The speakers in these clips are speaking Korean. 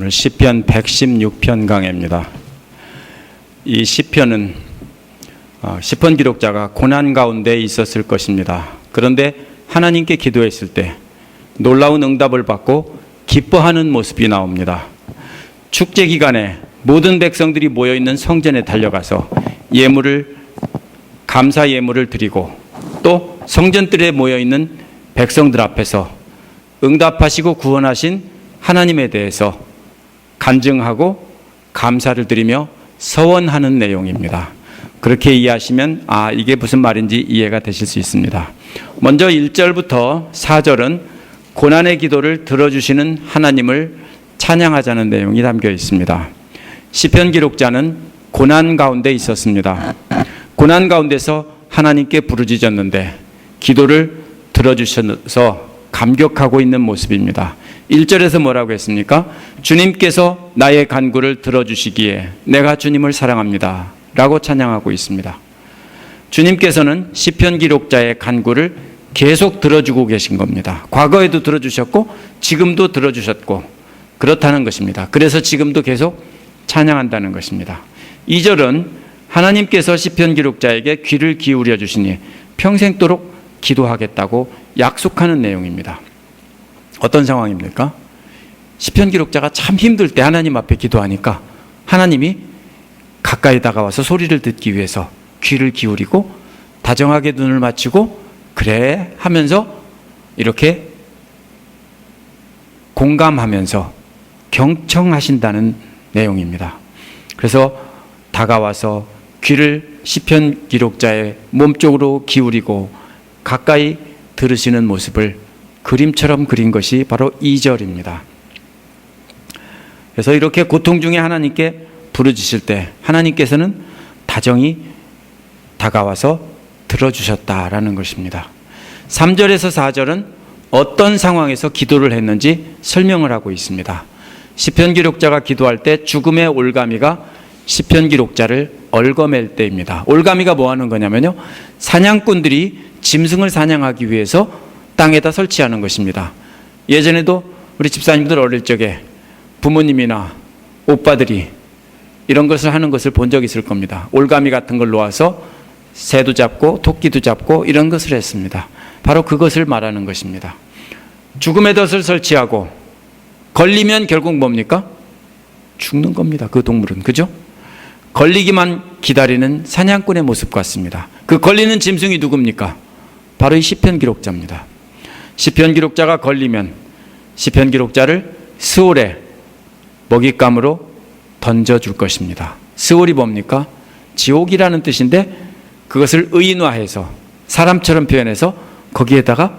오늘 시편 116편 강해입니다. 이 시편은 시편 기록자가 고난 가운데 있었을 것입니다. 그런데 하나님께 기도했을 때 놀라운 응답을 받고 기뻐하는 모습이 나옵니다. 축제 기간에 모든 백성들이 모여있는 성전에 달려가서 감사 예물을 드리고 또 성전들에 모여있는 백성들 앞에서 응답하시고 구원하신 하나님에 대해서 간증하고 감사를 드리며 서원하는 내용입니다. 그렇게 이해하시면 이게 무슨 말인지 이해가 되실 수 있습니다. 먼저 1절부터 4절은 고난의 기도를 들어주시는 하나님을 찬양하자는 내용이 담겨 있습니다. 시편 기록자는 고난 가운데 있었습니다. 고난 가운데서 하나님께 부르짖었는데 기도를 들어주셔서 감격하고 있는 모습입니다. 1절에서 뭐라고 했습니까? 주님께서 나의 간구를 들어주시기에 내가 주님을 사랑합니다 라고 찬양하고 있습니다. 주님께서는 시편 기록자의 간구를 계속 들어주고 계신 겁니다. 과거에도 들어주셨고 지금도 들어주셨고 그렇다는 것입니다. 그래서 지금도 계속 찬양한다는 것입니다. 2절은 하나님께서 시편 기록자에게 귀를 기울여 주시니 평생도록 기도하겠다고 약속하는 내용입니다. 어떤 상황입니까? 시편 기록자가 참 힘들 때 하나님 앞에 기도하니까 하나님이 가까이 다가와서 소리를 듣기 위해서 귀를 기울이고 다정하게 눈을 맞추고 그래 하면서 이렇게 공감하면서 경청하신다는 내용입니다. 그래서 다가와서 귀를 시편 기록자의 몸쪽으로 기울이고 가까이 들으시는 모습을 그림처럼 그린 것이 바로 2절입니다. 그래서 이렇게 고통 중에 하나님께 부르짖을 때 하나님께서는 다정히 다가와서 들어주셨다라는 것입니다. 3절에서 4절은 어떤 상황에서 기도를 했는지 설명을 하고 있습니다. 시편 기록자가 기도할 때 죽음의 올가미가 시편 기록자를 얽어맬 때입니다. 올가미가 뭐 하는 거냐면요, 사냥꾼들이 짐승을 사냥하기 위해서 땅에다 설치하는 것입니다. 예전에도 우리 집사님들 어릴 적에 부모님이나 오빠들이 이런 것을 하는 것을 본 적이 있을 겁니다. 올가미 같은 걸 놓아서 새도 잡고 토끼도 잡고 이런 것을 했습니다. 바로 그것을 말하는 것입니다. 죽음의 덫을 설치하고 걸리면 결국 뭡니까? 죽는 겁니다. 그 동물은. 그죠? 걸리기만 기다리는 사냥꾼의 모습 같습니다. 그 걸리는 짐승이 누굽니까? 바로 이 시편 기록자입니다. 시편 기록자가 걸리면 시편 기록자를 스올에 먹잇감으로 던져줄 것입니다. 스올이 뭡니까? 지옥이라는 뜻인데 그것을 의인화해서 사람처럼 표현해서 거기에다가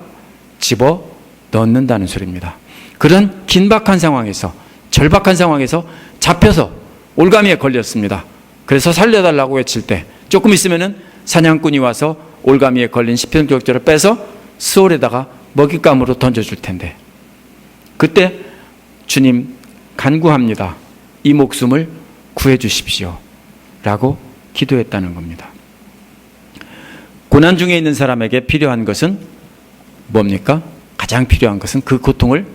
집어 넣는다는 소리입니다. 그런 긴박한 상황에서 절박한 상황에서 잡혀서 올가미에 걸렸습니다. 그래서 살려달라고 외칠 때 조금 있으면은 사냥꾼이 와서 올가미에 걸린 시편 기록자를 빼서 스올에다가 먹잇감으로 던져줄 텐데 그때 주님 간구합니다. 이 목숨을 구해 주십시오 라고 기도했다는 겁니다. 고난 중에 있는 사람에게 필요한 것은 뭡니까? 가장 필요한 것은 그 고통을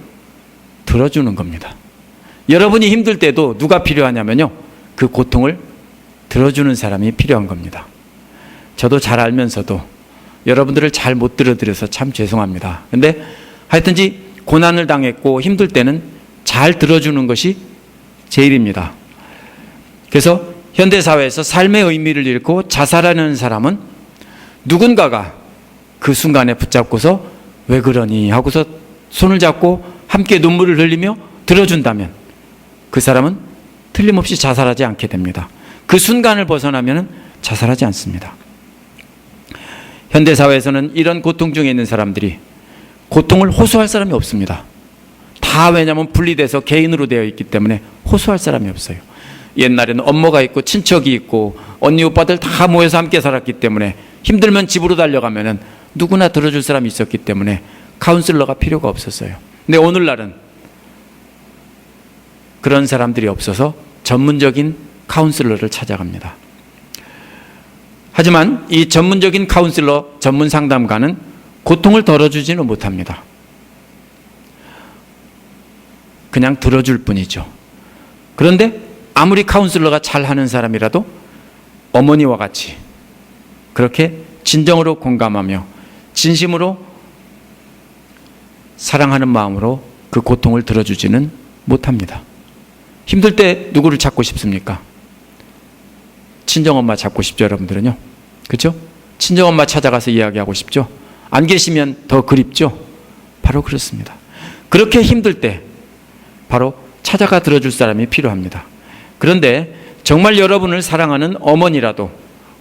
들어주는 겁니다. 여러분이 힘들 때도 누가 필요하냐면요, 그 고통을 들어주는 사람이 필요한 겁니다. 저도 잘 알면서도 여러분들을 잘 못 들어드려서 참 죄송합니다. 근데 하여튼지 고난을 당했고 힘들 때는 잘 들어주는 것이 제일입니다. 그래서 현대사회에서 삶의 의미를 잃고 자살하는 사람은 누군가가 그 순간에 붙잡고서 왜 그러니 하고서 손을 잡고 함께 눈물을 흘리며 들어준다면 그 사람은 틀림없이 자살하지 않게 됩니다. 그 순간을 벗어나면 자살하지 않습니다. 현대사회에서는 이런 고통 중에 있는 사람들이 고통을 호소할 사람이 없습니다. 다 왜냐하면 분리돼서 개인으로 되어 있기 때문에 호소할 사람이 없어요. 옛날에는 엄마가 있고 친척이 있고 언니 오빠들 다 모여서 함께 살았기 때문에 힘들면 집으로 달려가면 누구나 들어줄 사람이 있었기 때문에 카운슬러가 필요가 없었어요. 근데 오늘날은 그런 사람들이 없어서 전문적인 카운슬러를 찾아갑니다. 하지만 이 전문적인 카운슬러, 전문 상담가는 고통을 덜어주지는 못합니다. 그냥 들어줄 뿐이죠. 그런데 아무리 카운슬러가 잘하는 사람이라도 어머니와 같이 그렇게 진정으로 공감하며 진심으로 사랑하는 마음으로 그 고통을 들어주지는 못합니다. 힘들 때 누구를 찾고 싶습니까? 친정엄마 찾고 싶죠, 여러분들은요? 그렇죠? 친정엄마 찾아가서 이야기하고 싶죠? 안 계시면 더 그립죠? 바로 그렇습니다. 그렇게 힘들 때 바로 찾아가 들어줄 사람이 필요합니다. 그런데 정말 여러분을 사랑하는 어머니라도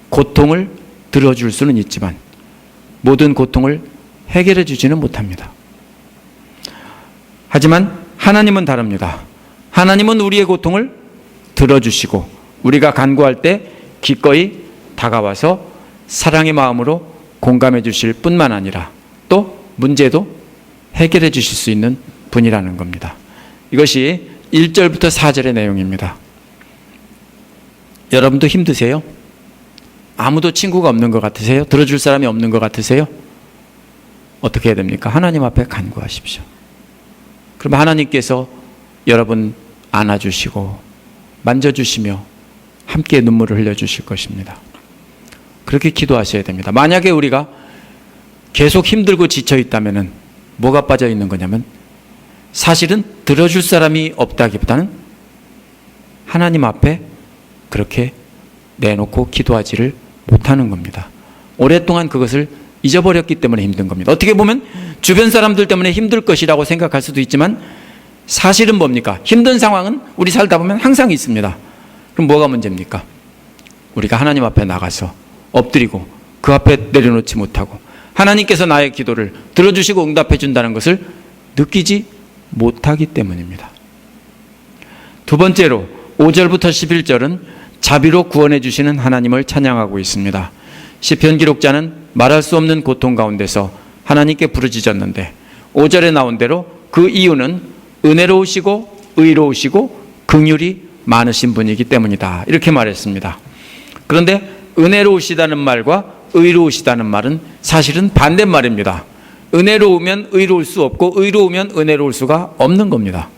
고통을 들어줄 수는 있지만 모든 고통을 해결해 주지는 못합니다. 하지만 하나님은 다릅니다. 하나님은 우리의 고통을 들어주시고 우리가 간구할 때 기꺼이 다가와서 사랑의 마음으로 공감해 주실 뿐만 아니라 또 문제도 해결해 주실 수 있는 분이라는 겁니다. 이것이 1절부터 4절의 내용입니다. 여러분도 힘드세요? 아무도 친구가 없는 것 같으세요? 들어줄 사람이 없는 것 같으세요? 어떻게 해야 됩니까? 하나님 앞에 간구하십시오. 그럼 하나님께서 여러분 안아주시고 만져주시며 함께 눈물을 흘려주실 것입니다. 그렇게 기도하셔야 됩니다. 만약에 우리가 계속 힘들고 지쳐 있다면 뭐가 빠져 있는 거냐면 사실은 들어줄 사람이 없다기보다는 하나님 앞에 그렇게 내놓고 기도하지를 못하는 겁니다. 오랫동안 그것을 잊어버렸기 때문에 힘든 겁니다. 어떻게 보면 주변 사람들 때문에 힘들 것이라고 생각할 수도 있지만 사실은 뭡니까? 힘든 상황은 우리 살다 보면 항상 있습니다. 그럼 뭐가 문제입니까? 우리가 하나님 앞에 나가서 엎드리고 그 앞에 내려놓지 못하고 하나님께서 나의 기도를 들어주시고 응답해 준다는 것을 느끼지 못하기 때문입니다. 두 번째로 5절부터 11절은 자비로 구원해 주시는 하나님을 찬양하고 있습니다. 시편 기록자는 말할 수 없는 고통 가운데서 하나님께 부르짖었는데 5절에 나온 대로 그 이유는 은혜로우시고 의로우시고 긍휼이 많으신 분이기 때문이다. 이렇게 말했습니다. 그런데 은혜로우시다는 말과 의로우시다는 말은 사실은 반대말입니다. 은혜로우면 의로울 수 없고 의로우면 은혜로울 수가 없는 겁니다.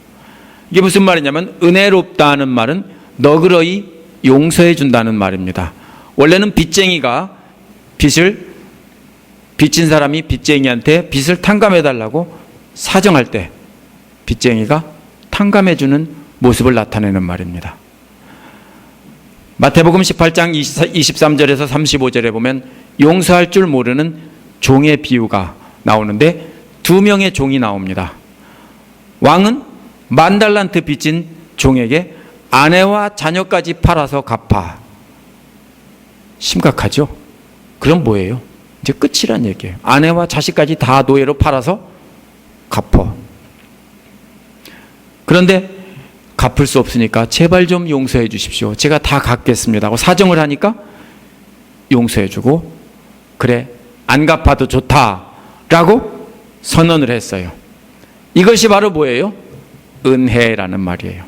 이게 무슨 말이냐면 은혜롭다는 말은 너그러이 용서해 준다는 말입니다. 원래는 빚쟁이가 빚진 사람이 빚쟁이한테 빚을 탕감해 달라고 사정할 때 빚쟁이가 탕감해 주는 모습을 나타내는 말입니다. 마태복음 18장 23절에서 35절에 보면 용서할 줄 모르는 종의 비유가 나오는데 두 명의 종이 나옵니다. 왕은 10,000달란트 빚진 종에게 아내와 자녀까지 팔아서 갚아. 심각하죠? 그럼 뭐예요? 이제 끝이란 얘기예요. 아내와 자식까지 다 노예로 팔아서 갚어. 그런데 갚을 수 없으니까 제발 좀 용서해 주십시오. 제가 다 갚겠습니다 하고 사정을 하니까 용서해 주고 그래 안 갚아도 좋다라고 선언을 했어요. 이것이 바로 뭐예요? 은혜라는 말이에요.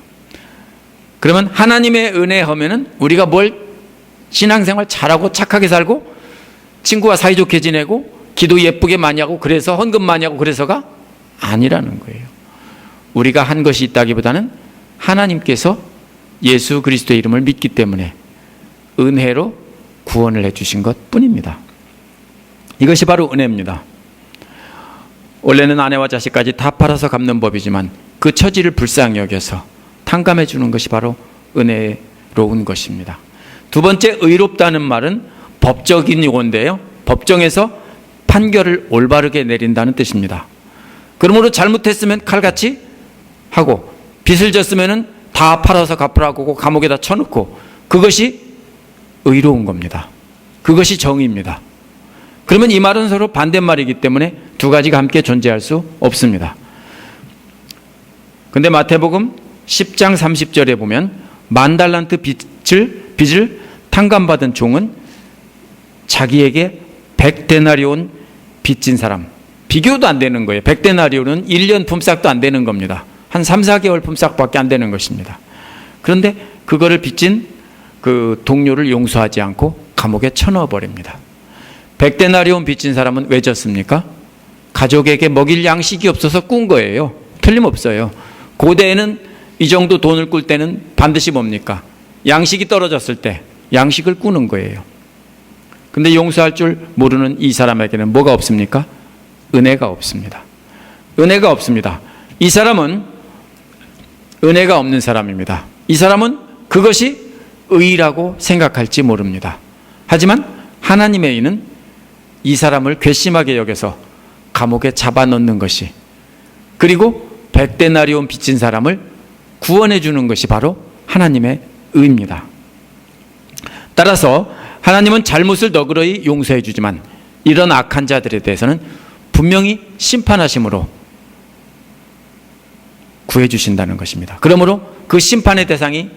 그러면 하나님의 은혜 하면은 우리가 뭘 신앙생활 잘하고 착하게 살고 친구와 사이좋게 지내고 기도 예쁘게 많이 하고 그래서 헌금 많이 하고 그래서가 아니라는 거예요. 우리가 한 것이 있다기보다는 하나님께서 예수 그리스도의 이름을 믿기 때문에 은혜로 구원을 해주신 것 뿐입니다. 이것이 바로 은혜입니다. 원래는 아내와 자식까지 다 팔아서 갚는 법이지만 그 처지를 불쌍히 여겨서 탕감해 주는 것이 바로 은혜로운 것입니다. 두 번째, 의롭다는 말은 법적인 용어인데요. 법정에서 판결을 올바르게 내린다는 뜻입니다. 그러므로 잘못했으면 칼같이 하고 빚을 졌으면 다 팔아서 갚으라고 감옥에다 쳐놓고 그것이 의로운 겁니다. 그것이 정의입니다. 그러면 이 말은 서로 반대말이기 때문에 두 가지가 함께 존재할 수 없습니다. 근데 마태복음 10장 30절에 보면 10,000달란트 빚을 탕감받은 종은 자기에게 100데나리온 빚진 사람, 비교도 안 되는 거예요. 100데나리온은 1년 품삯도 안 되는 겁니다. 한 3, 4개월 품삯밖에 안 되는 것입니다. 그런데 그거를 빚진 그 동료를 용서하지 않고 감옥에 쳐넣어 버립니다. 100데나리온 빚진 사람은 왜 졌습니까? 가족에게 먹일 양식이 없어서 꾼 거예요. 틀림없어요. 고대에는 이 정도 돈을 꿀 때는 반드시 뭡니까? 양식이 떨어졌을 때 양식을 꾸는 거예요. 근데 용서할 줄 모르는 이 사람에게는 뭐가 없습니까? 은혜가 없습니다. 은혜가 없습니다. 이 사람은 은혜가 없는 사람입니다. 이 사람은 그것이 의라고 생각할지 모릅니다. 하지만 하나님의 의는 이 사람을 괘씸하게 여겨서 감옥에 잡아넣는 것이, 그리고 100데나리온 빚진 사람을 구원해 주는 것이 바로 하나님의 의입니다. 따라서 하나님은 잘못을 너그러이 용서해 주지만 이런 악한 자들에 대해서는 분명히 심판하심으로 구해 주신다는 것입니다. 그러므로 그 심판의 대상이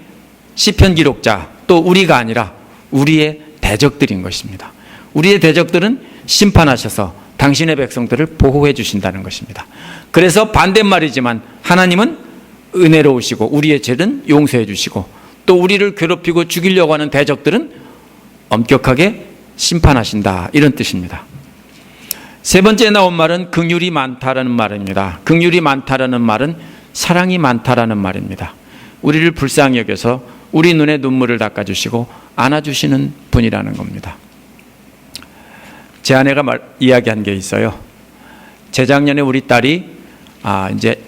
시편 기록자 또 우리가 아니라 우리의 대적들인 것입니다. 우리의 대적들은 심판하셔서 당신의 백성들을 보호해 주신다는 것입니다. 그래서 반대말이지만 하나님은 은혜로우시고 우리의 죄는 용서해 주시고, 또 우리를 괴롭히고 죽이려고 하는 대적들은 엄격하게 심판하신다, 이런 뜻입니다. 세 번째 나온 말은 긍휼이 많다라는 말입니다. 긍휼이 많다라는 말은 사랑이 많다라는 말입니다. 우리를 불쌍히 여겨서 우리 눈에 눈물을 닦아주시고 안아주시는 분이라는 겁니다. 제 아내가 이야기한 게 있어요. 재작년에 우리 딸이 이제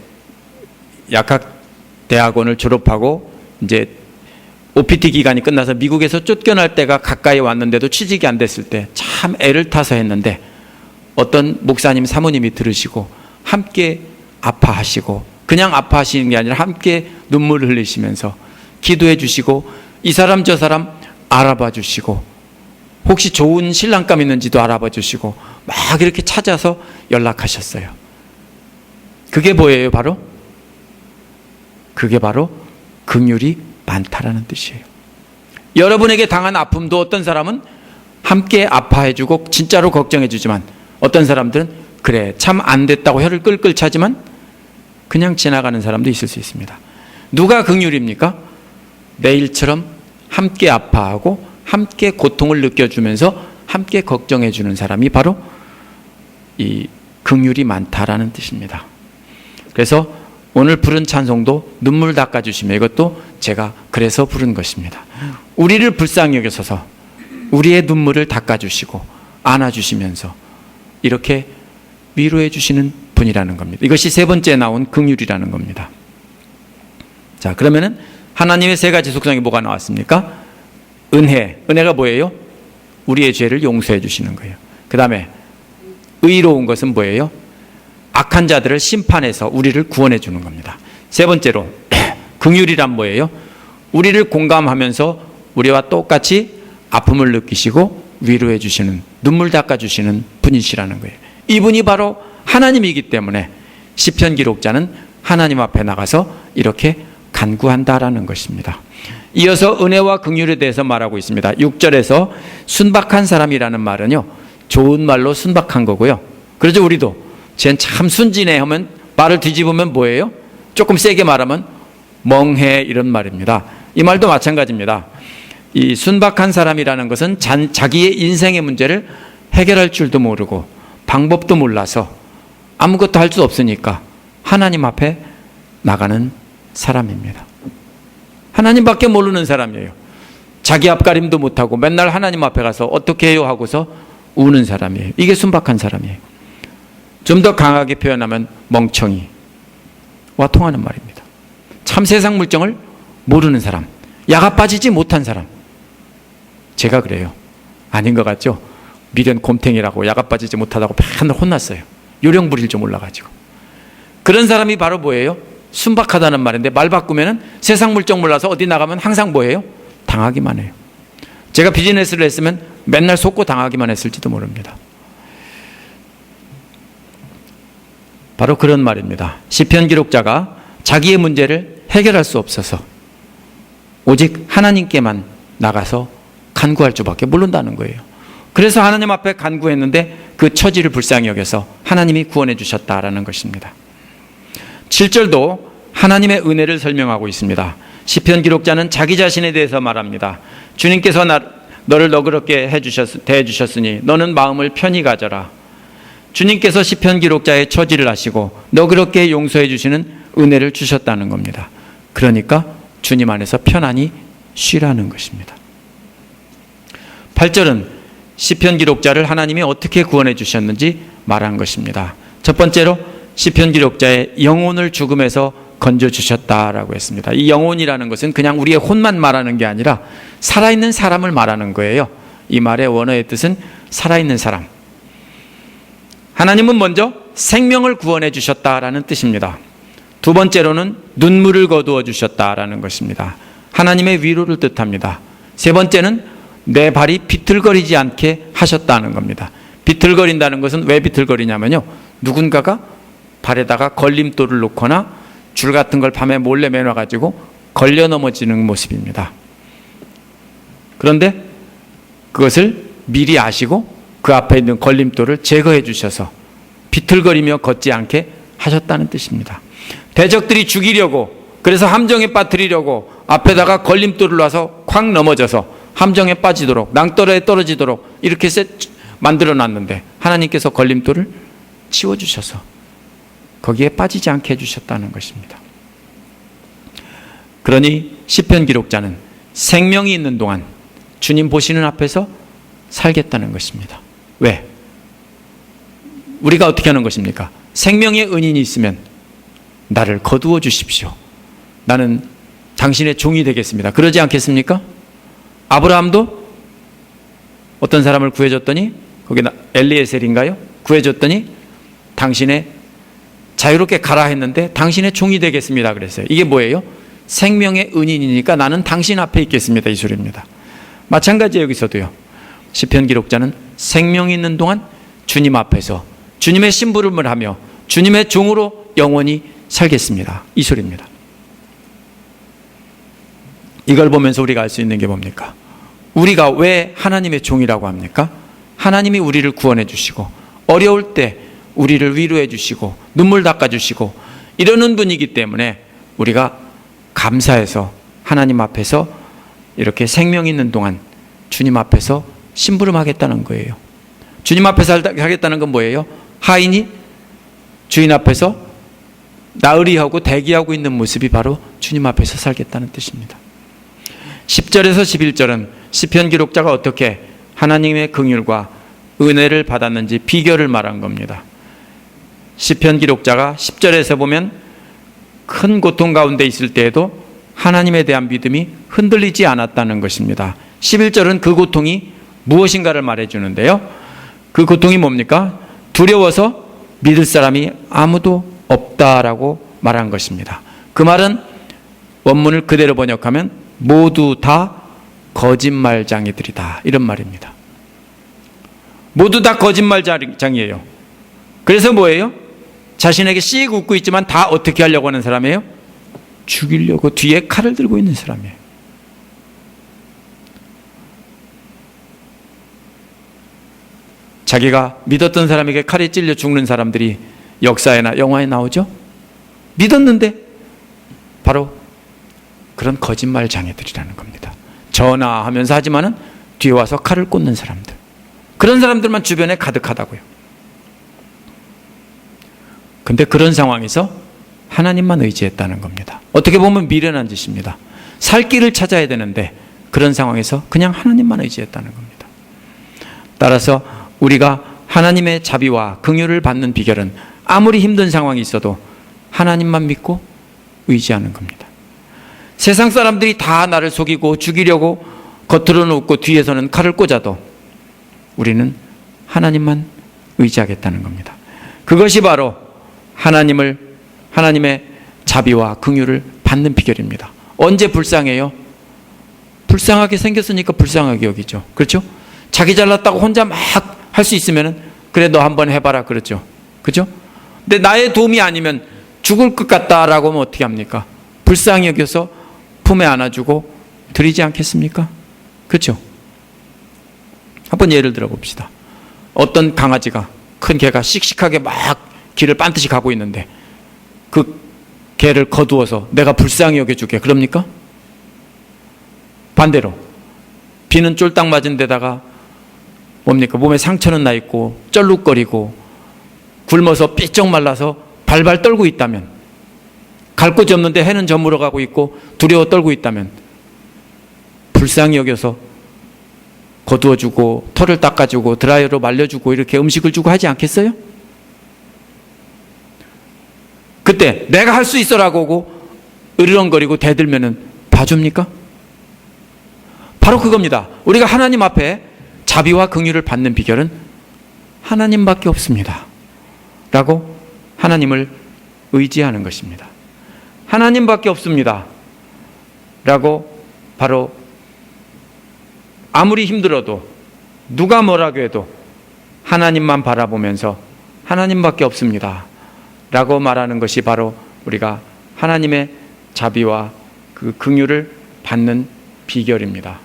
약학대학원을 졸업하고 이제 OPT 기간이 끝나서 미국에서 쫓겨날 때가 가까이 왔는데도 취직이 안 됐을 때 참 애를 타서 했는데, 어떤 목사님 사모님이 들으시고 함께 아파하시고, 그냥 아파하시는 게 아니라 함께 눈물을 흘리시면서 기도해 주시고, 이 사람 저 사람 알아봐 주시고, 혹시 좋은 신랑감 있는지도 알아봐 주시고 막 이렇게 찾아서 연락하셨어요. 그게 뭐예요? 그게 바로 긍휼이 많다라는 뜻이에요. 여러분에게 당한 아픔도 어떤 사람은 함께 아파해주고 진짜로 걱정해주지만, 어떤 사람들은 그래 참 안 됐다고 혀를 끌끌 차지만 그냥 지나가는 사람도 있을 수 있습니다. 누가 긍휼입니까? 내일처럼 함께 아파하고 함께 고통을 느껴주면서 함께 걱정해주는 사람이 바로 이 긍휼이 많다라는 뜻입니다. 그래서 오늘 부른 찬송도 눈물 닦아주시며, 이것도 제가 그래서 부른 것입니다. 우리를 불쌍히 여겨서서 우리의 눈물을 닦아주시고 안아주시면서 이렇게 위로해 주시는 분이라는 겁니다. 이것이 세 번째 나온 긍휼이라는 겁니다. 자, 그러면은 하나님의 세 가지 속성이 뭐가 나왔습니까? 은혜가 뭐예요? 우리의 죄를 용서해 주시는 거예요. 그 다음에 의로운 것은 뭐예요? 악한 자들을 심판해서 우리를 구원해 주는 겁니다. 세 번째로 긍휼이란 뭐예요? 우리를 공감하면서 우리와 똑같이 아픔을 느끼시고 위로해 주시는, 눈물 닦아 주시는 분이시라는 거예요. 이분이 바로 하나님이기 때문에 시편 기록자는 하나님 앞에 나가서 이렇게 간구한다라는 것입니다. 이어서 은혜와 긍휼에 대해서 말하고 있습니다. 6절에서 순박한 사람이라는 말은요, 좋은 말로 순박한 거고요. 그래서 우리도 쟨 참 순진해 하면 말을 뒤집으면 뭐예요? 조금 세게 말하면 멍해, 이런 말입니다. 이 말도 마찬가지입니다. 이 순박한 사람이라는 것은 자기의 인생의 문제를 해결할 줄도 모르고 방법도 몰라서 아무것도 할 수 없으니까 하나님 앞에 나가는 사람입니다. 하나님밖에 모르는 사람이에요. 자기 앞가림도 못하고 맨날 하나님 앞에 가서 어떻게 해요 하고서 우는 사람이에요. 이게 순박한 사람이에요. 좀 더 강하게 표현하면 멍청이와 통하는 말입니다. 참 세상 물정을 모르는 사람, 야가 빠지지 못한 사람. 제가 그래요. 아닌 것 같죠? 미련 곰탱이라고 야가 빠지지 못하다고 맨날 혼났어요. 요령 부릴 줄 몰라가지고. 그런 사람이 바로 뭐예요? 순박하다는 말인데, 말 바꾸면은 세상 물정 몰라서 어디 나가면 항상 뭐예요? 당하기만 해요. 제가 비즈니스를 했으면 맨날 속고 당하기만 했을지도 모릅니다. 바로 그런 말입니다. 시편 기록자가 자기의 문제를 해결할 수 없어서 오직 하나님께만 나가서 간구할 수밖에 모른다는 거예요. 그래서 하나님 앞에 간구했는데 그 처지를 불쌍히 여겨서 하나님이 구원해 주셨다라는 것입니다. 7절도 하나님의 은혜를 설명하고 있습니다. 시편 기록자는 자기 자신에 대해서 말합니다. 주님께서 너를 너그럽게 대해주셨으니 너는 마음을 편히 가져라. 주님께서 시편 기록자의 처지를 아시고 너그럽게 용서해 주시는 은혜를 주셨다는 겁니다. 그러니까 주님 안에서 편안히 쉬라는 것입니다. 8절은 시편 기록자를 하나님이 어떻게 구원해 주셨는지 말한 것입니다. 첫 번째로 시편 기록자의 영혼을 죽음에서 건져주셨다라고 했습니다. 이 영혼이라는 것은 그냥 우리의 혼만 말하는 게 아니라 살아있는 사람을 말하는 거예요. 이 말의 원어의 뜻은 살아있는 사람. 하나님은 먼저 생명을 구원해 주셨다라는 뜻입니다. 두 번째로는 눈물을 거두어 주셨다라는 것입니다. 하나님의 위로를 뜻합니다. 세 번째는 내 발이 비틀거리지 않게 하셨다는 겁니다. 비틀거린다는 것은 왜 비틀거리냐면요, 누군가가 발에다가 걸림돌을 놓거나 줄 같은 걸 밤에 몰래 매놔가지고 걸려 넘어지는 모습입니다. 그런데 그것을 미리 아시고 그 앞에 있는 걸림돌을 제거해 주셔서 비틀거리며 걷지 않게 하셨다는 뜻입니다. 대적들이 죽이려고, 그래서 함정에 빠뜨리려고 앞에다가 걸림돌을 놔서 콱 넘어져서 함정에 빠지도록, 낭떠러에 떨어지도록 이렇게 만들어 놨는데 하나님께서 걸림돌을 치워주셔서 거기에 빠지지 않게 해주셨다는 것입니다. 그러니 시편 기록자는 생명이 있는 동안 주님 보시는 앞에서 살겠다는 것입니다. 왜? 우리가 어떻게 하는 것입니까? 생명의 은인이 있으면 나를 거두어 주십시오. 나는 당신의 종이 되겠습니다. 그러지 않겠습니까? 아브라함도 어떤 사람을 구해줬더니, 거기 엘리에셀인가요? 구해줬더니 당신의 자유롭게 가라 했는데 당신의 종이 되겠습니다 그랬어요. 이게 뭐예요? 생명의 은인이니까 나는 당신 앞에 있겠습니다, 이 소리입니다. 마찬가지 여기서도요. 시편 기록자는 생명이 있는 동안 주님 앞에서 주님의 심부름을 하며 주님의 종으로 영원히 살겠습니다, 이 소리입니다. 이걸 보면서 우리가 알 수 있는 게 뭡니까? 우리가 왜 하나님의 종이라고 합니까? 하나님이 우리를 구원해 주시고 어려울 때 우리를 위로해 주시고 눈물 닦아 주시고 이러는 분이기 때문에 우리가 감사해서 하나님 앞에서 이렇게 생명 있는 동안 주님 앞에서 심부름하겠다는 거예요. 주님 앞에서 하겠다는 건 뭐예요? 하인이 주인 앞에서 나으리하고 대기하고 있는 모습이 바로 주님 앞에서 살겠다는 뜻입니다. 10절에서 11절은 시편 기록자가 어떻게 하나님의 긍휼과 은혜를 받았는지 비결을 말한 겁니다. 시편 기록자가 10절에서 보면 큰 고통 가운데 있을 때에도 하나님에 대한 믿음이 흔들리지 않았다는 것입니다. 11절은 그 고통이 무엇인가를 말해주는데요. 그 고통이 뭡니까? 두려워서 믿을 사람이 아무도 없다라고 말한 것입니다. 그 말은 원문을 그대로 번역하면 모두 다 거짓말장이들이다, 이런 말입니다. 모두 다 거짓말장이에요. 그래서 뭐예요? 자신에게 씩 웃고 있지만 다 어떻게 하려고 하는 사람이에요? 죽이려고 뒤에 칼을 들고 있는 사람이에요. 자기가 믿었던 사람에게 칼에 찔려 죽는 사람들이 역사에나 영화에 나오죠? 믿었는데 바로 그런 거짓말 장애들이라는 겁니다. 전화하면서 하지만은 뒤에 와서 칼을 꽂는 사람들, 그런 사람들만 주변에 가득하다고요. 근데 그런 상황에서 하나님만 의지했다는 겁니다. 어떻게 보면 미련한 짓입니다. 살 길을 찾아야 되는데 그런 상황에서 그냥 하나님만 의지했다는 겁니다. 따라서 우리가 하나님의 자비와 긍휼을 받는 비결은 아무리 힘든 상황이 있어도 하나님만 믿고 의지하는 겁니다. 세상 사람들이 다 나를 속이고 죽이려고 겉으로는 웃고 뒤에서는 칼을 꽂아도 우리는 하나님만 의지하겠다는 겁니다. 그것이 바로 하나님의 자비와 긍휼을 받는 비결입니다. 언제 불쌍해요? 불쌍하게 생겼으니까 불쌍하게 여기죠. 그렇죠? 자기 잘났다고 혼자 막 할 수 있으면 그래 너 한번 해봐라 그렇죠. 그렇죠? 근데 나의 도움이 아니면 죽을 것 같다라고 하면 어떻게 합니까? 불쌍히 여겨서 품에 안아주고 드리지 않겠습니까? 그렇죠? 한번 예를 들어 봅시다. 어떤 강아지가, 큰 개가 씩씩하게 막 길을 반드시 가고 있는데 그 개를 거두어서 내가 불쌍히 여겨줄게, 그럽니까? 반대로 비는 쫄딱 맞은 데다가 뭡니까? 몸에 상처는 나 있고 쩔룩거리고 굶어서 삐쩍 말라서 발발 떨고 있다면 갈 곳이 없는데 해는 저물어 가고 있고 두려워 떨고 있다면 불쌍히 여겨서 거두어주고 털을 닦아주고 드라이어로 말려주고 이렇게 음식을 주고 하지 않겠어요? 그때 내가 할 수 있어라고 하고 으르렁거리고 대들면은 봐줍니까? 바로 그겁니다. 우리가 하나님 앞에 자비와 긍휼을 받는 비결은 하나님밖에 없습니다 라고 하나님을 의지하는 것입니다. 하나님밖에 없습니다 라고 바로 아무리 힘들어도 누가 뭐라고 해도 하나님만 바라보면서 하나님밖에 없습니다 라고 말하는 것이 바로 우리가 하나님의 자비와 그 긍휼을 받는 비결입니다.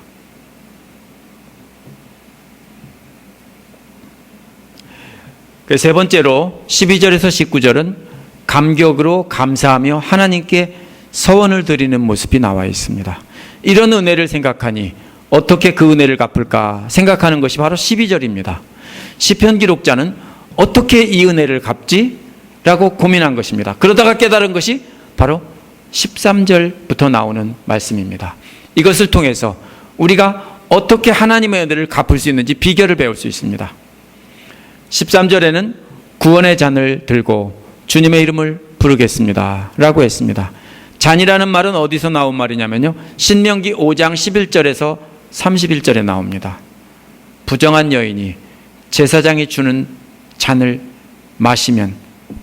세 번째로 12절에서 19절은 감격으로 감사하며 하나님께 서원을 드리는 모습이 나와 있습니다. 이런 은혜를 생각하니 어떻게 그 은혜를 갚을까 생각하는 것이 바로 12절입니다. 시편 기록자는 어떻게 이 은혜를 갚지? 라고 고민한 것입니다. 그러다가 깨달은 것이 바로 13절부터 나오는 말씀입니다. 이것을 통해서 우리가 어떻게 하나님의 은혜를 갚을 수 있는지 비결을 배울 수 있습니다. 13절에는 구원의 잔을 들고 주님의 이름을 부르겠습니다 라고 했습니다. 잔이라는 말은 어디서 나온 말이냐면요, 신명기 5장 11절에서 31절에 나옵니다. 부정한 여인이 제사장이 주는 잔을 마시면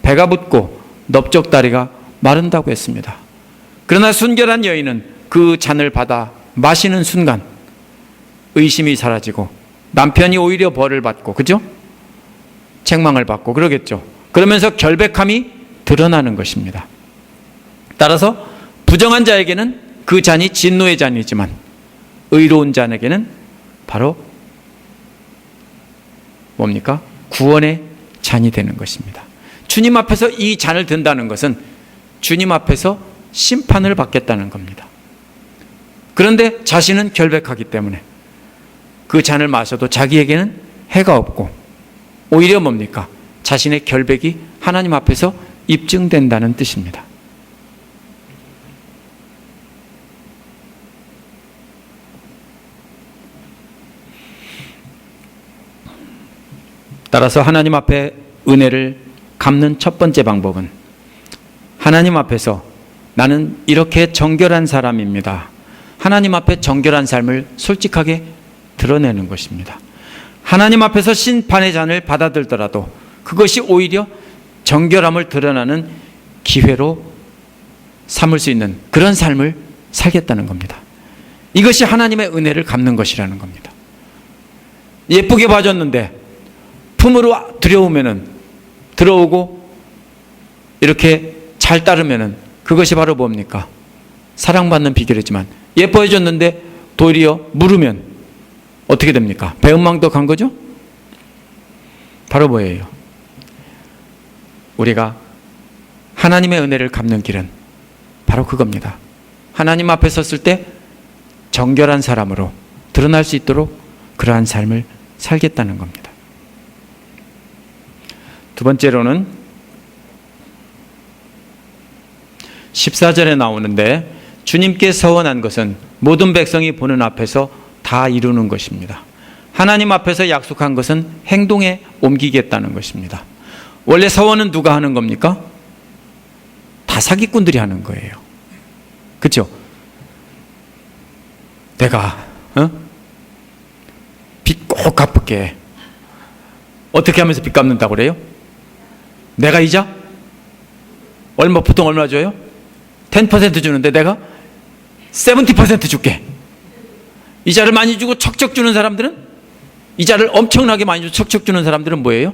배가 붓고 넓적다리가 마른다고 했습니다. 그러나 순결한 여인은 그 잔을 받아 마시는 순간 의심이 사라지고 남편이 오히려 벌을 받고, 그죠? 책망을 받고 그러겠죠. 그러면서 결백함이 드러나는 것입니다. 따라서 부정한 자에게는 그 잔이 진노의 잔이지만 의로운 자에게는 바로 뭡니까? 구원의 잔이 되는 것입니다. 주님 앞에서 이 잔을 든다는 것은 주님 앞에서 심판을 받겠다는 겁니다. 그런데 자신은 결백하기 때문에 그 잔을 마셔도 자기에게는 해가 없고 오히려 뭡니까? 자신의 결백이 하나님 앞에서 입증된다는 뜻입니다. 따라서 하나님 앞에 은혜를 갚는 첫 번째 방법은 하나님 앞에서 나는 이렇게 정결한 사람입니다. 하나님 앞에 정결한 삶을 솔직하게 드러내는 것입니다. 하나님 앞에서 심판의 잔을 받아들더라도 그것이 오히려 정결함을 드러나는 기회로 삼을 수 있는 그런 삶을 살겠다는 겁니다. 이것이 하나님의 은혜를 갚는 것이라는 겁니다. 예쁘게 봐줬는데 품으로 들어오고 이렇게 잘 따르면은 그것이 바로 뭡니까? 사랑받는 비결이지만 예뻐해줬는데 도리어 물으면 어떻게 됩니까? 배은망덕 간 거죠? 바로 뭐예요? 우리가 하나님의 은혜를 갚는 길은 바로 그겁니다. 하나님 앞에 섰을 때 정결한 사람으로 드러날 수 있도록 그러한 삶을 살겠다는 겁니다. 두 번째로는 14절에 나오는데 주님께 서원한 것은 모든 백성이 보는 앞에서 다 이루는 것입니다. 하나님 앞에서 약속한 것은 행동에 옮기겠다는 것입니다. 원래 서원은 누가 하는 겁니까? 다 사기꾼들이 하는 거예요. 그렇죠? 내가 빚 꼭 갚을게. 어떻게 하면서 빚 갚는다고 그래요? 내가 이자? 보통 얼마 줘요? 10% 주는데 내가 70% 줄게. 이자를 많이 주고 척척 주는 사람들은, 이자를 엄청나게 많이 주고 척척 주는 사람들은 뭐예요?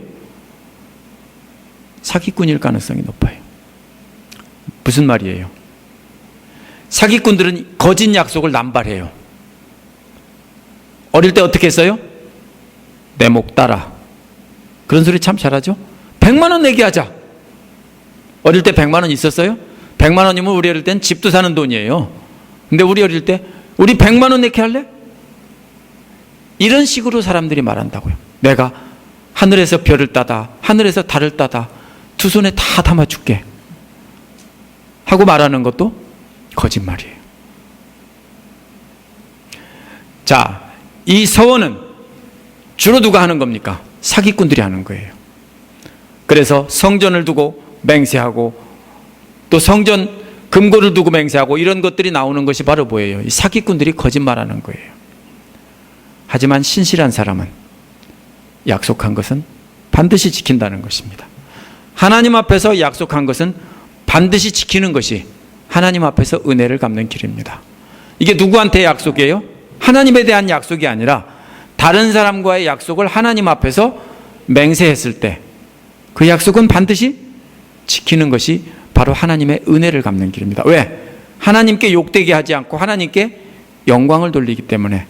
사기꾼일 가능성이 높아요. 무슨 말이에요? 사기꾼들은 거짓 약속을 남발해요. 어릴 때 어떻게 했어요? 내 목 따라. 그런 소리 참 잘하죠? 100만 원 내게 하자. 어릴 때 100만 원 있었어요? 100만 원이면 우리 어릴 땐 집도 사는 돈이에요. 근데 우리 어릴 때 우리 100만 원 내게 할래? 이런 식으로 사람들이 말한다고요. 내가 하늘에서 별을 따다, 하늘에서 달을 따다 두 손에 다 담아줄게. 하고 말하는 것도 거짓말이에요. 자, 이 서원은 주로 누가 하는 겁니까? 사기꾼들이 하는 거예요. 그래서 성전을 두고 맹세하고 또 성전 금고를 두고 맹세하고 이런 것들이 나오는 것이 바로 뭐예요? 이 사기꾼들이 거짓말하는 거예요. 하지만 신실한 사람은 약속한 것은 반드시 지킨다는 것입니다. 하나님 앞에서 약속한 것은 반드시 지키는 것이 하나님 앞에서 은혜를 갚는 길입니다. 이게 누구한테 약속이에요? 하나님에 대한 약속이 아니라 다른 사람과의 약속을 하나님 앞에서 맹세했을 때 그 약속은 반드시 지키는 것이 바로 하나님의 은혜를 갚는 길입니다. 왜? 하나님께 욕되게 하지 않고 하나님께 영광을 돌리기 때문에.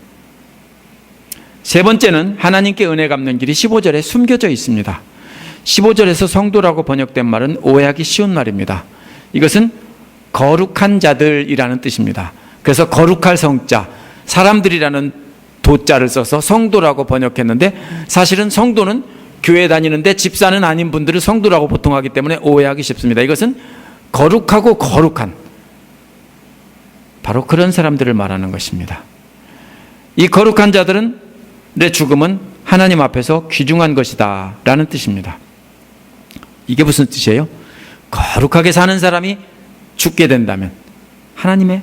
세 번째는 하나님께 은혜 갚는 길이 15절에 숨겨져 있습니다. 15절에서 성도라고 번역된 말은 오해하기 쉬운 말입니다. 이것은 거룩한 자들이라는 뜻입니다. 그래서 거룩할 성자, 사람들이라는 도자를 써서 성도라고 번역했는데 사실은 성도는 교회 다니는데 집사는 아닌 분들을 성도라고 보통 하기 때문에 오해하기 쉽습니다. 이것은 거룩하고 거룩한 바로 그런 사람들을 말하는 것입니다. 이 거룩한 자들은 내 죽음은 하나님 앞에서 귀중한 것이다 라는 뜻입니다. 이게 무슨 뜻이에요? 거룩하게 사는 사람이 죽게 된다면 하나님의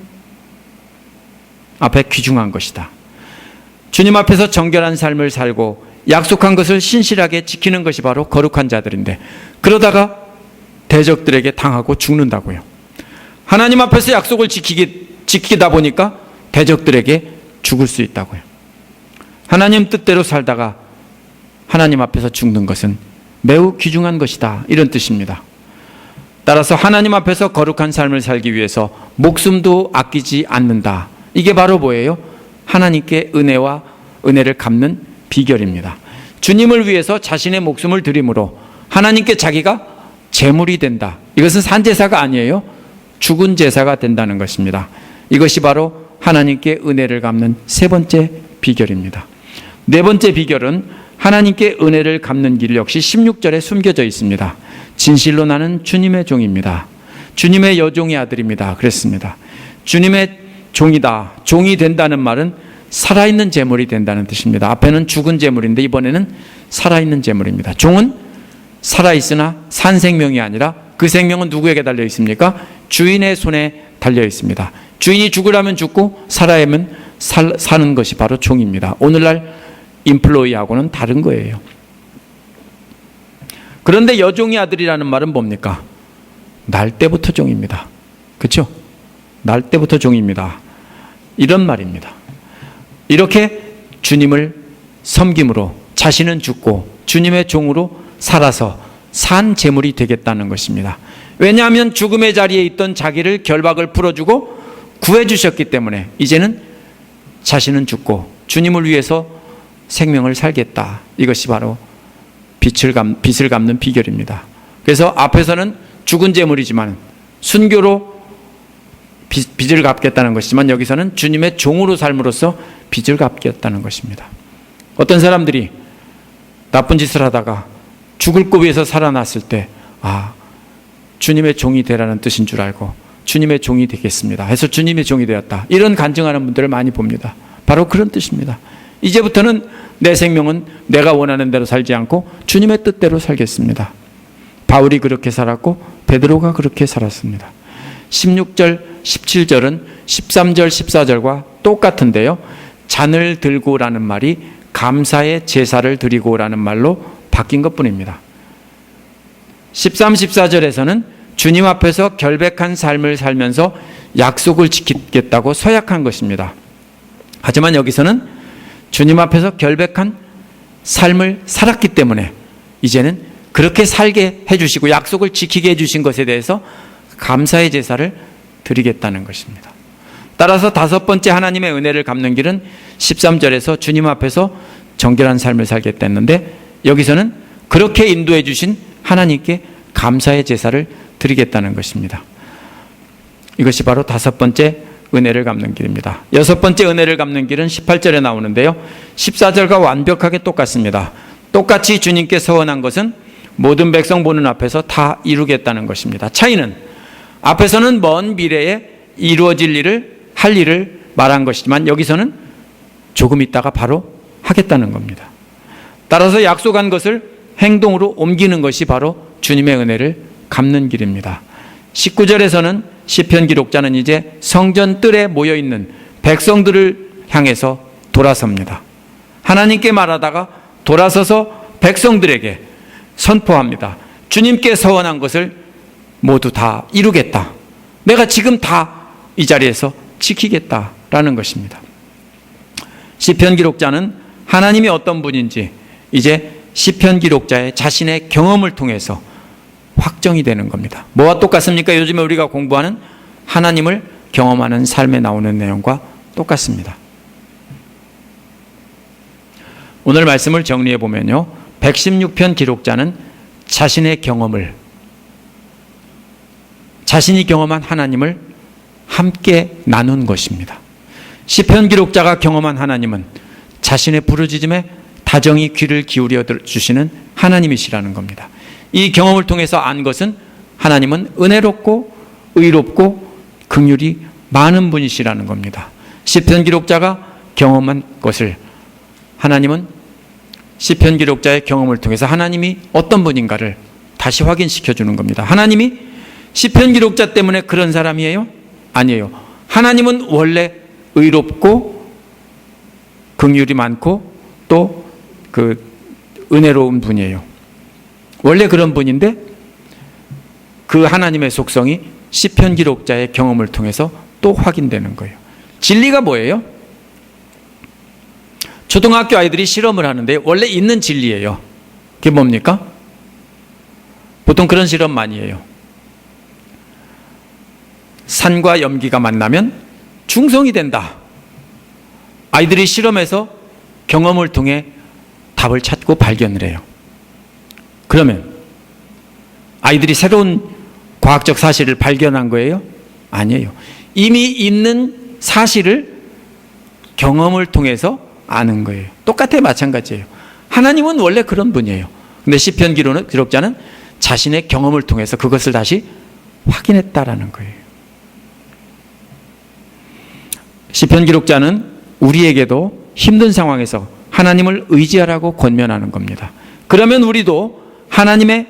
앞에 귀중한 것이다. 주님 앞에서 정결한 삶을 살고 약속한 것을 신실하게 지키는 것이 바로 거룩한 자들인데 그러다가 대적들에게 당하고 죽는다고요. 하나님 앞에서 약속을 지키다 보니까 대적들에게 죽을 수 있다고요. 하나님 뜻대로 살다가 하나님 앞에서 죽는 것은 매우 귀중한 것이다 이런 뜻입니다. 따라서 하나님 앞에서 거룩한 삶을 살기 위해서 목숨도 아끼지 않는다. 이게 바로 뭐예요? 하나님께 은혜를 갚는 비결입니다. 주님을 위해서 자신의 목숨을 드림으로 하나님께 자기가 제물이 된다. 이것은 산제사가 아니에요. 죽은 제사가 된다는 것입니다. 이것이 바로 하나님께 은혜를 갚는 세 번째 비결입니다. 네 번째 비결은 하나님께 은혜를 갚는 길 역시 16절에 숨겨져 있습니다. 진실로 나는 주님의 종입니다. 주님의 여종의 아들입니다. 그랬습니다. 주님의 종이다. 종이 된다는 말은 살아있는 제물이 된다는 뜻입니다. 앞에는 죽은 제물인데 이번에는 살아있는 제물입니다. 종은 살아있으나 산 생명이 아니라 그 생명은 누구에게 달려 있습니까? 주인의 손에 달려 있습니다. 주인이 죽으라면 죽고 살아야면 사는 것이 바로 종입니다. 오늘날 인플로이하고는 다른 거예요. 그런데 여종의 아들이라는 말은 뭡니까? 날 때부터 종입니다. 그렇죠? 날 때부터 종입니다. 이런 말입니다. 이렇게 주님을 섬김으로 자신은 죽고 주님의 종으로 살아서 산 제물이 되겠다는 것입니다. 왜냐하면 죽음의 자리에 있던 자기를 결박을 풀어주고 구해주셨기 때문에 이제는 자신은 죽고 주님을 위해서 생명을 살겠다. 이것이 바로 빚을 갚는 비결입니다. 그래서 앞에서는 죽은 제물이지만 순교로 빚을 갚겠다는 것이지만 여기서는 주님의 종으로 삶으로써 빚을 갚겠다는 것입니다. 어떤 사람들이 나쁜 짓을 하다가 죽을 고비에서 살아났을 때 주님의 종이 되라는 뜻인 줄 알고 주님의 종이 되겠습니다 해서 주님의 종이 되었다. 이런 간증하는 분들을 많이 봅니다. 바로 그런 뜻입니다. 이제부터는 내 생명은 내가 원하는 대로 살지 않고 주님의 뜻대로 살겠습니다. 바울이 그렇게 살았고 베드로가 그렇게 살았습니다. 16절, 17절은 13절, 14절과 똑같은데요. 잔을 들고라는 말이 감사의 제사를 드리고라는 말로 바뀐 것뿐입니다. 13, 14절에서는 주님 앞에서 결백한 삶을 살면서 약속을 지키겠다고 서약한 것입니다. 하지만 여기서는 주님 앞에서 결백한 삶을 살았기 때문에 이제는 그렇게 살게 해주시고 약속을 지키게 해주신 것에 대해서 감사의 제사를 드리겠다는 것입니다. 따라서 다섯 번째 하나님의 은혜를 갚는 길은 13절에서 주님 앞에서 정결한 삶을 살겠다 했는데 여기서는 그렇게 인도해 주신 하나님께 감사의 제사를 드리겠다는 것입니다. 이것이 바로 다섯 번째 은혜를 갚는 길입니다. 여섯 번째 은혜를 갚는 길은 18절에 나오는데요. 14절과 완벽하게 똑같습니다. 똑같이 주님께 서원한 것은 모든 백성 보는 앞에서 다 이루겠다는 것입니다. 차이는 앞에서는 먼 미래에 이루어질 일을, 할 일을 말한 것이지만 여기서는 조금 있다가 바로 하겠다는 겁니다. 따라서 약속한 것을 행동으로 옮기는 것이 바로 주님의 은혜를 갚는 길입니다. 19절에서는 시편 기록자는 이제 성전 뜰에 모여있는 백성들을 향해서 돌아섭니다. 하나님께 말하다가 돌아서서 백성들에게 선포합니다. 주님께 서원한 것을 모두 다 이루겠다. 내가 지금 다 이 자리에서 지키겠다라는 것입니다. 시편 기록자는 하나님이 어떤 분인지 이제 시편 기록자의 자신의 경험을 통해서 확정이 되는 겁니다. 뭐와 똑같습니까? 요즘에 우리가 공부하는 하나님을 경험하는 삶에 나오는 내용과 똑같습니다. 오늘 말씀을 정리해 보면요, 116편 기록자는 자신의 경험을, 자신이 경험한 하나님을 함께 나눈 것입니다. 시편 기록자가 경험한 하나님은 자신의 부르짖음에 다정히 귀를 기울여 주시는 하나님이시라는 겁니다. 이 경험을 통해서 안 것은 하나님은 은혜롭고 의롭고 긍휼이 많은 분이시라는 겁니다. 시편 기록자가 경험한 것을 하나님은 시편 기록자의 경험을 통해서 하나님이 어떤 분인가를 다시 확인시켜 주는 겁니다. 하나님이 시편 기록자 때문에 그런 사람이에요? 아니에요. 하나님은 원래 의롭고 긍휼이 많고 또 그 은혜로운 분이에요. 원래 그런 분인데 그 하나님의 속성이 시편 기록자의 경험을 통해서 또 확인되는 거예요. 진리가 뭐예요? 초등학교 아이들이 실험을 하는데 원래 있는 진리예요. 그게 뭡니까? 보통 그런 실험 많이 해요. 산과 염기가 만나면 중성이 된다. 아이들이 실험해서 경험을 통해 답을 찾고 발견을 해요. 그러면 아이들이 새로운 과학적 사실을 발견한 거예요? 아니에요. 이미 있는 사실을 경험을 통해서 아는 거예요. 똑같아요. 마찬가지예요. 하나님은 원래 그런 분이에요. 근데 시편 기록자는 자신의 경험을 통해서 그것을 다시 확인했다라는 거예요. 시편 기록자는 우리에게도 힘든 상황에서 하나님을 의지하라고 권면하는 겁니다. 그러면 우리도 하나님의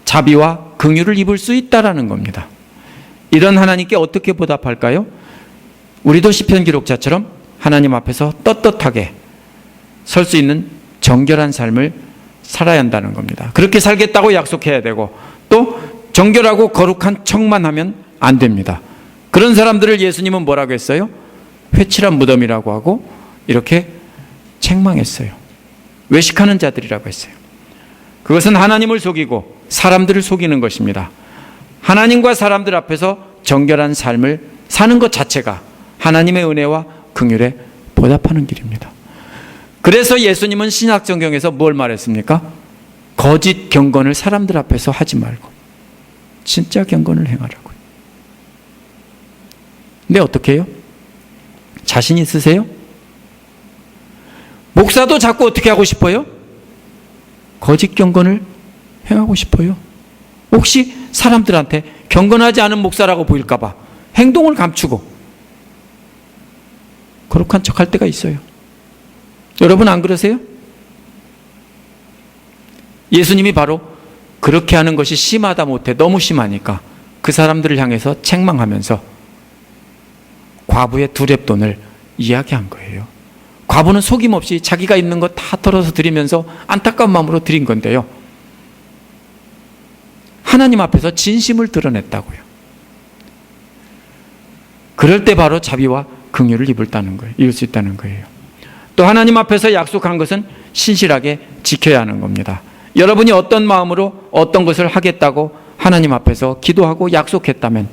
자비와 긍휼을 입을 수 있다라는 겁니다. 이런 하나님께 어떻게 보답할까요? 우리도 시편 기록자처럼 하나님 앞에서 떳떳하게 설 수 있는 정결한 삶을 살아야 한다는 겁니다. 그렇게 살겠다고 약속해야 되고 또 정결하고 거룩한 척만 하면 안 됩니다. 그런 사람들을 예수님은 뭐라고 했어요? 회칠한 무덤이라고 하고 이렇게 책망했어요. 외식하는 자들이라고 했어요. 그것은 하나님을 속이고 사람들을 속이는 것입니다. 하나님과 사람들 앞에서 정결한 삶을 사는 것 자체가 하나님의 은혜와 긍휼에 보답하는 길입니다. 그래서 예수님은 신약성경에서 뭘 말했습니까? 거짓 경건을 사람들 앞에서 하지 말고 진짜 경건을 행하라고요. 근데 어떻게 해요? 자신 있으세요? 목사도 자꾸 어떻게 하고 싶어요? 거짓 경건을 행하고 싶어요. 혹시 사람들한테 경건하지 않은 목사라고 보일까 봐 행동을 감추고 거룩한 척할 때가 있어요. 여러분 안 그러세요? 예수님이 바로 그렇게 하는 것이 심하다 못해 너무 심하니까 그 사람들을 향해서 책망하면서 과부의 두 렙돈을 이야기한 거예요. 과부는 속임없이 자기가 있는 것 다 털어서 드리면서 안타까운 마음으로 드린 건데요. 하나님 앞에서 진심을 드러냈다고요. 그럴 때 바로 자비와 긍휼을 입을 수 있다는 거예요. 또 하나님 앞에서 약속한 것은 신실하게 지켜야 하는 겁니다. 여러분이 어떤 마음으로 어떤 것을 하겠다고 하나님 앞에서 기도하고 약속했다면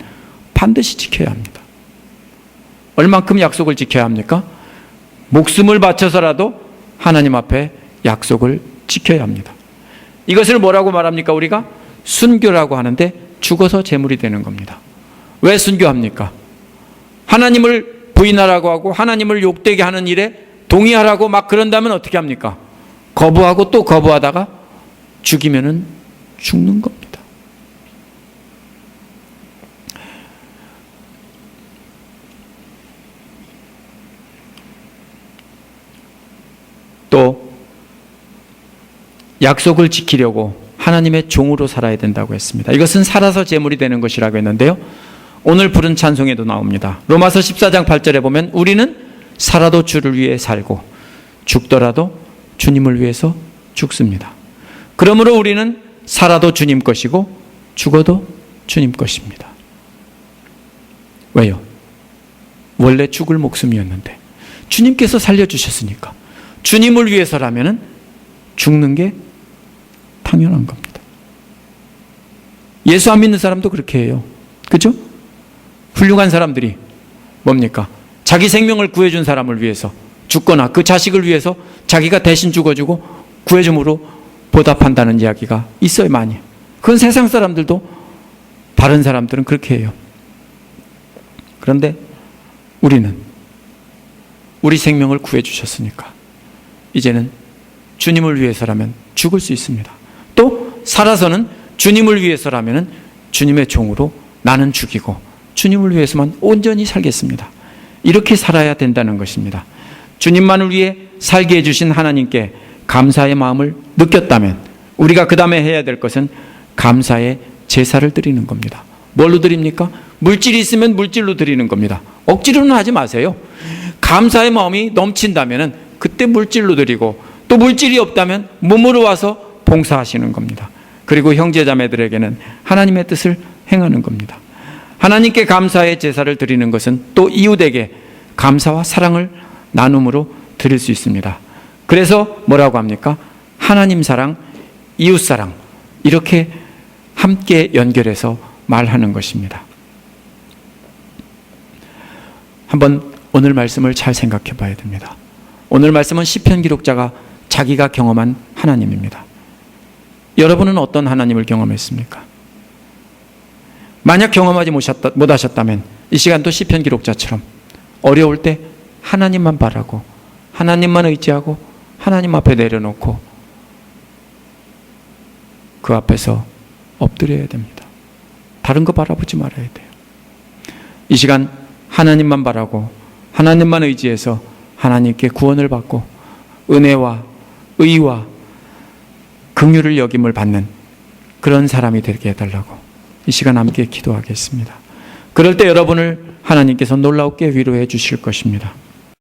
반드시 지켜야 합니다. 얼만큼 약속을 지켜야 합니까? 목숨을 바쳐서라도 하나님 앞에 약속을 지켜야 합니다. 이것을 뭐라고 말합니까? 우리가 순교라고 하는데 죽어서 제물이 되는 겁니다. 왜 순교합니까? 하나님을 부인하라고 하고 하나님을 욕되게 하는 일에 동의하라고 막 그런다면 어떻게 합니까? 거부하고 또 거부하다가 죽이면은 죽는 겁니다. 약속을 지키려고 하나님의 종으로 살아야 된다고 했습니다. 이것은 살아서 제물이 되는 것이라고 했는데요. 오늘 부른 찬송에도 나옵니다. 로마서 14장 8절에 보면 우리는 살아도 주를 위해 살고 죽더라도 주님을 위해서 죽습니다. 그러므로 우리는 살아도 주님 것이고 죽어도 주님 것입니다. 왜요? 원래 죽을 목숨이었는데 주님께서 살려주셨으니까 주님을 위해서라면 죽는 게 당연한 겁니다. 예수 안 믿는 사람도 그렇게 해요. 그죠? 훌륭한 사람들이 뭡니까? 자기 생명을 구해준 사람을 위해서 죽거나 그 자식을 위해서 자기가 대신 죽어주고 구해줌으로 보답한다는 이야기가 있어요, 많이. 그건 세상 사람들도, 다른 사람들은 그렇게 해요. 그런데 우리는 우리 생명을 구해주셨으니까 이제는 주님을 위해서라면 죽을 수 있습니다. 또 살아서는 주님을 위해서라면 주님의 종으로 나는 죽이고 주님을 위해서만 온전히 살겠습니다. 이렇게 살아야 된다는 것입니다. 주님만을 위해 살게 해주신 하나님께 감사의 마음을 느꼈다면 우리가 그 다음에 해야 될 것은 감사의 제사를 드리는 겁니다. 뭘로 드립니까? 물질이 있으면 물질로 드리는 겁니다. 억지로는 하지 마세요. 감사의 마음이 넘친다면 그때 물질로 드리고, 또 물질이 없다면 몸으로 와서 봉사하시는 겁니다. 그리고 형제자매들에게는 하나님의 뜻을 행하는 겁니다. 하나님께 감사의 제사를 드리는 것은 또 이웃에게 감사와 사랑을 나눔으로 드릴 수 있습니다. 그래서 뭐라고 합니까? 하나님 사랑, 이웃 사랑, 이렇게 함께 연결해서 말하는 것입니다. 한번 오늘 말씀을 잘 생각해 봐야 됩니다. 오늘 말씀은 시편 기록자가 자기가 경험한 하나님입니다. 여러분은 어떤 하나님을 경험했습니까? 만약 경험하지 못하셨다면 이 시간도 시편 기록자처럼 어려울 때 하나님만 바라고 하나님만 의지하고 하나님 앞에 내려놓고 그 앞에서 엎드려야 됩니다. 다른 거 바라보지 말아야 돼요. 이 시간 하나님만 바라고 하나님만 의지해서 하나님께 구원을 받고 은혜와 의와 긍휼을 여김을 받는 그런 사람이 되게 해달라고 이 시간 함께 기도하겠습니다. 그럴 때 여러분을 하나님께서 놀랍게 위로해 주실 것입니다.